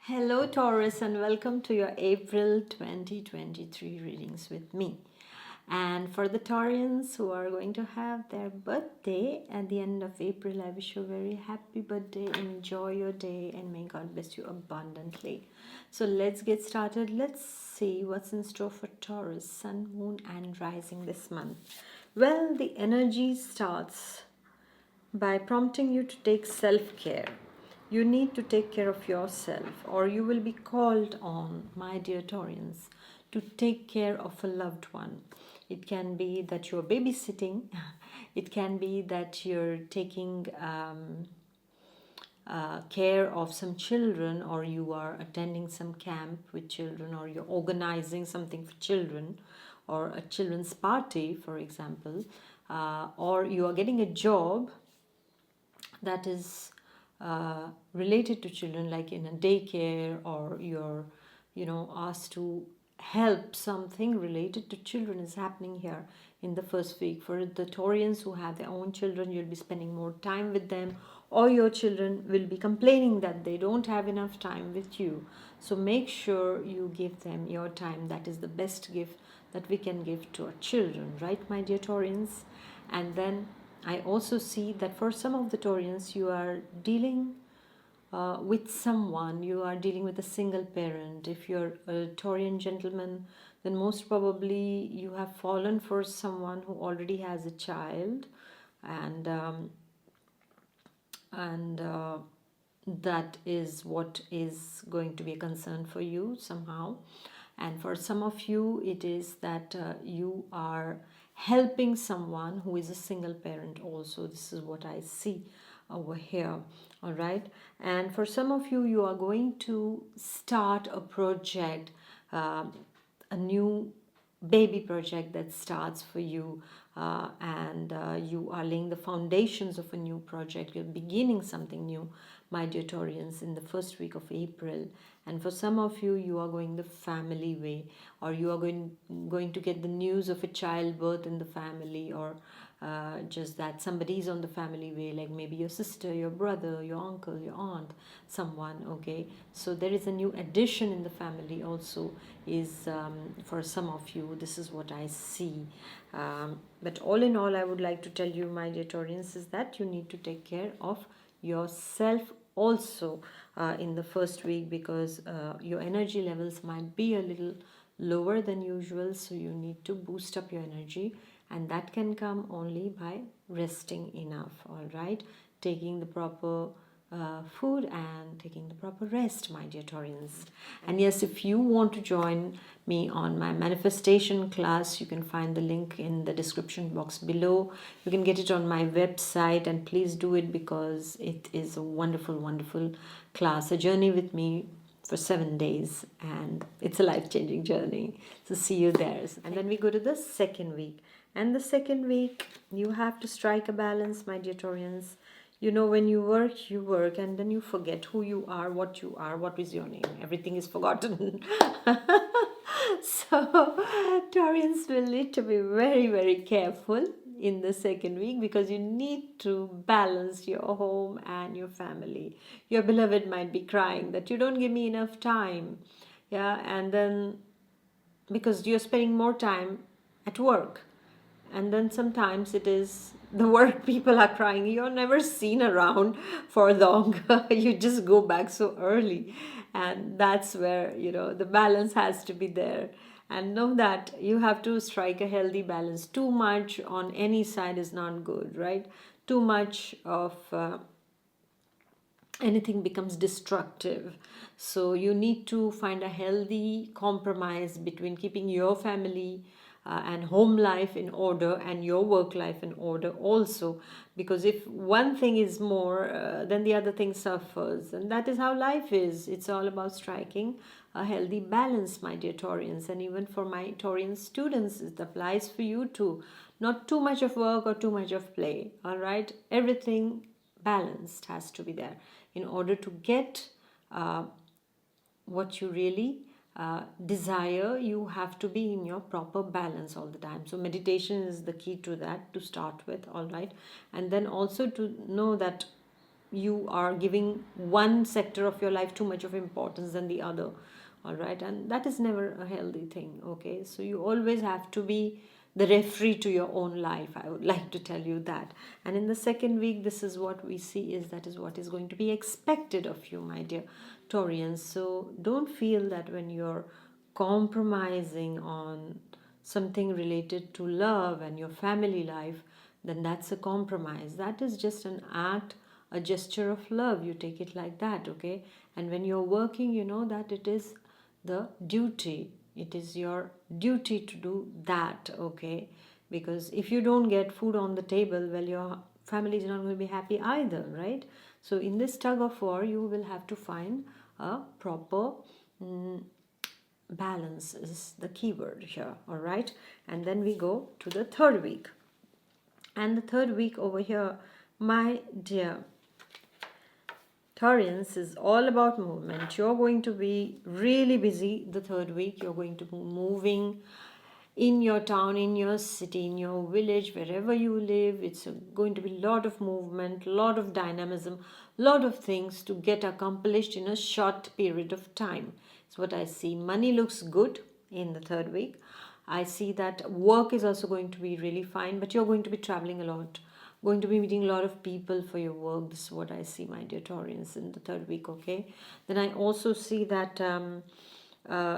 Hello, Taurus, and welcome to your April 2023 readings with me. And for the Taurians who are going to have their birthday at the end of April, I wish you a very happy birthday. Enjoy your day, and may God bless you abundantly. So, let's get started. Let's see what's in store for Taurus, Sun, Moon, and Rising this month. Well, the energy starts by prompting you to take self care. You need to take care of yourself, or you will be called on, my dear Taurians, to take care of a loved one. It can be that you're babysitting, it can be that you're taking care of some children, or you are attending some camp with children, or you're organizing something for children, or a children's party, for example, or you are getting a job that is related to children, like in a daycare, or you're asked to help something related to children is happening here in the first week. For the Taurians who have their own children, you'll be spending more time with them, or your children will be complaining that they don't have enough time with you. So make sure you give them your time. That is the best gift that we can give to our children, right, my dear Taurians? And then I also see that for some of the Taurians, you are dealing with someone, you are dealing with a single parent. If you're a Taurian gentleman, then most probably you have fallen for someone who already has a child, and and that is what is going to be a concern for you somehow. And for some of you, it is that you are helping someone who is a single parent also. This is what I see over here. All right. And for some of you, you are going to start a project, a new baby project that starts for you, and you are laying the foundations of a new project. You're beginning something new, my dear Taurians, in the first week of April. And for some of you, you are going the family way, or you are going to get the news of a childbirth in the family, or just that somebody is on the family way, like maybe your sister, your brother, your uncle, your aunt, someone. Okay, so there is a new addition in the family also, is for some of you. This is what I see. But all in all, I would like to tell you, my dear Taurians, is that you need to take care of yourself also in the first week, because your energy levels might be a little lower than usual. So you need to boost up your energy, and that can come only by resting enough. All right, taking the proper food and taking the proper rest, my dear Taurians. And yes, if you want to join me on my manifestation class, you can find the link in the description box below. You can get it on my website, and please do it, because it is a wonderful, wonderful class, a journey with me for 7 days, and it's a life-changing journey. So see you there. And then we go to the second week, and the second week you have to strike a balance, my dear Taurians. When you work, and then you forget who you are, what is your name, everything is forgotten. So Taurians will need to be very, very careful in the second week, because you need to balance your home and your family. Your beloved might be crying that you don't give me enough time. Yeah, and then because you're spending more time at work, and then sometimes it is the work people are crying, you're never seen around for long. You just go back so early, and that's where the balance has to be there. And know that you have to strike a healthy balance. Too much on any side is not good, right? Too much of anything becomes destructive. So you need to find a healthy compromise between keeping your family and home life in order, and your work life in order also. Because if one thing is more, then the other thing suffers, and that is how life is. It's all about striking a healthy balance, my dear Taurians. And even for my Taurian students, it applies for you too. Not too much of work or too much of play. All right, everything balanced has to be there in order to get what you really desire. You have to be in your proper balance all the time. So meditation is the key to that, to start with. All right, and then also to know that you are giving one sector of your life too much of importance than the other. All right, and that is never a healthy thing. Okay, so you always have to be the referee to your own life, I would like to tell you that. And in the second week, this is what we see, is that is what is going to be expected of you, my dear Taurians. So don't feel that when you're compromising on something related to love and your family life, then that's a compromise. That is just an act, a gesture of love. You take it like that, okay? And when you're working, you know that it is the duty. It is your duty to do that, okay? Because if you don't get food on the table, well, your family is not going to be happy either, right? So in this tug of war, you will have to find a proper balance is the keyword here. All right, and then we go to the third week. And the third week over here, my dear Taurians, is all about movement. You're going to be really busy the third week. You're going to be moving in your town, in your city, in your village, wherever you live. It's going to be a lot of movement, a lot of dynamism, a lot of things to get accomplished in a short period of time. It's what I see. Money looks good in the third week. I see that work is also going to be really fine, but you're going to be traveling a lot, going to be meeting a lot of people for your work. This is what I see, my dear Taurians, in the third week, okay? Then I also see that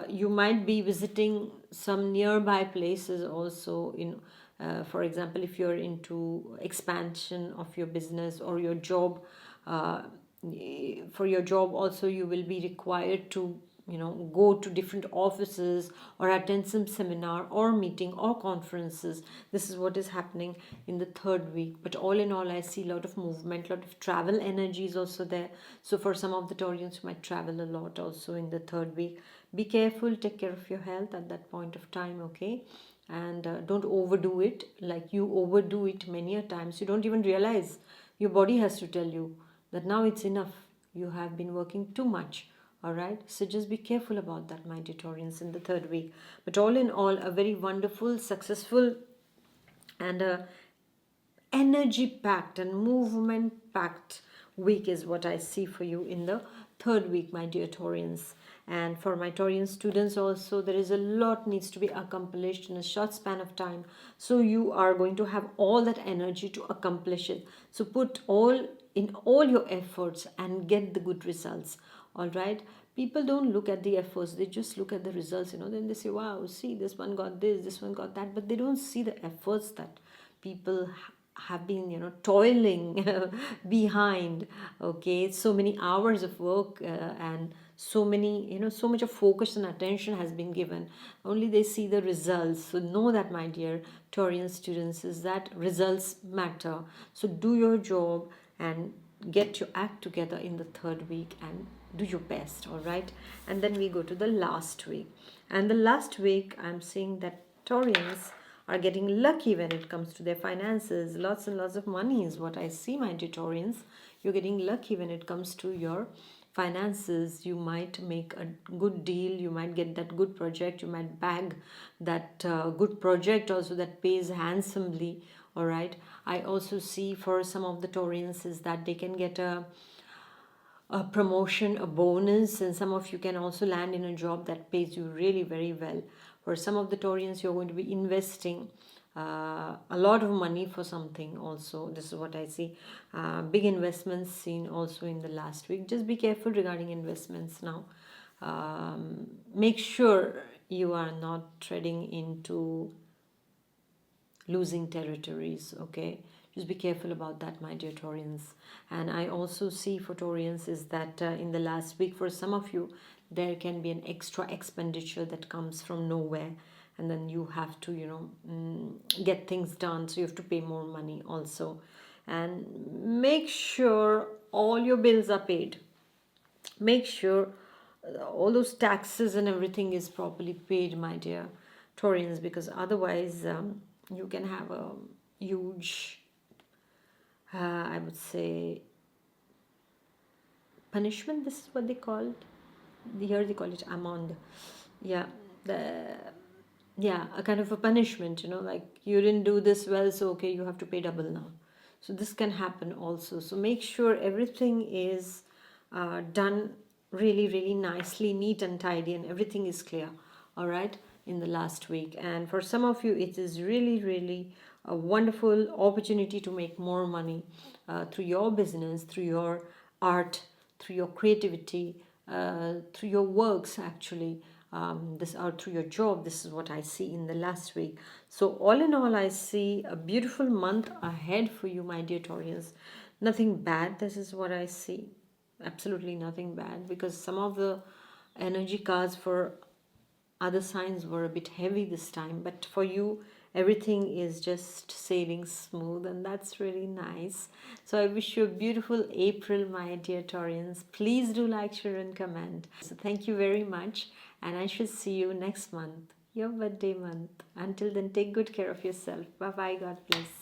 you might be visiting some nearby places also in for example, if you're into expansion of your business or your job, uh, for your job also you will be required to go to different offices or attend some seminar or meeting or conferences. This is what is happening in the third week. But all in all, I see a lot of movement, a lot of travel energy is also there. So for some of the Taurians who might travel a lot also in the third week, be careful, take care of your health at that point of time, okay? And don't overdo it. Like you overdo it many a times, you don't even realize. Your body has to tell you that now it's enough, you have been working too much. All right, so just be careful about that, my Taurians, in the third week. But all in all, a very wonderful, successful, and energy packed and movement packed week is what I see for you in the third week, my dear Taurians. And for my Taurian students also, there is a lot needs to be accomplished in a short span of time. So you are going to have all that energy to accomplish it. So put all your efforts and get the good results. All right. People don't look at the efforts, they just look at the results, then they say, wow, see, this one got this one got that, but they don't see the efforts that people have been toiling behind. Okay, so many hours of work, and so many so much of focus and attention has been given. Only they see the results. So know that, my dear Taurian students, is that results matter. So do your job and get your act together in the third week and do your best. All right, and then we go to the last week. And the last week, I'm seeing that Taurians are getting lucky when it comes to their finances. Lots and lots of money is what I see, my Taurians. You're getting lucky when it comes to your finances. You might make a good deal, you might get that good project, you might bag that good project also that pays handsomely. All right, I also see for some of the Taurians is that they can get a promotion, a bonus, and some of you can also land in a job that pays you really very well. For some of the Taurians, you're going to be investing a lot of money for something also. This is what I see. Big investments seen also in the last week. Just be careful regarding investments now. Make sure you are not treading into losing territories, okay? Just be careful about that, my dear Taurians. And I also see for Taurians is that in the last week, for some of you, there can be an extra expenditure that comes from nowhere, and then you have to get things done, so you have to pay more money also. And make sure all your bills are paid. Make sure all those taxes and everything is properly paid, my dear Taurians, because otherwise you can have a huge, I would say, punishment. This is what they call it. Here they call it amende. Yeah, a kind of a punishment. Like you didn't do this well, so okay, you have to pay double now. So this can happen also. So make sure everything is done really, really nicely, neat and tidy, and everything is clear. All right, in the last week. And for some of you, it is really, really a wonderful opportunity to make more money through your business, through your art, through your creativity, through your works actually, this or through your job. This is what I see in the last week. So all in all, I see a beautiful month ahead for you, my dear Taurians. Nothing bad. This is what I see. Absolutely nothing bad, because some of the energy cards for other signs were a bit heavy this time, but for you, everything is just sailing smooth, and that's really nice. So I wish you a beautiful April, my dear Taurians. Please do like, share, and comment. So thank you very much, and I shall see you next month, your birthday month. Until then, take good care of yourself. Bye bye. God bless.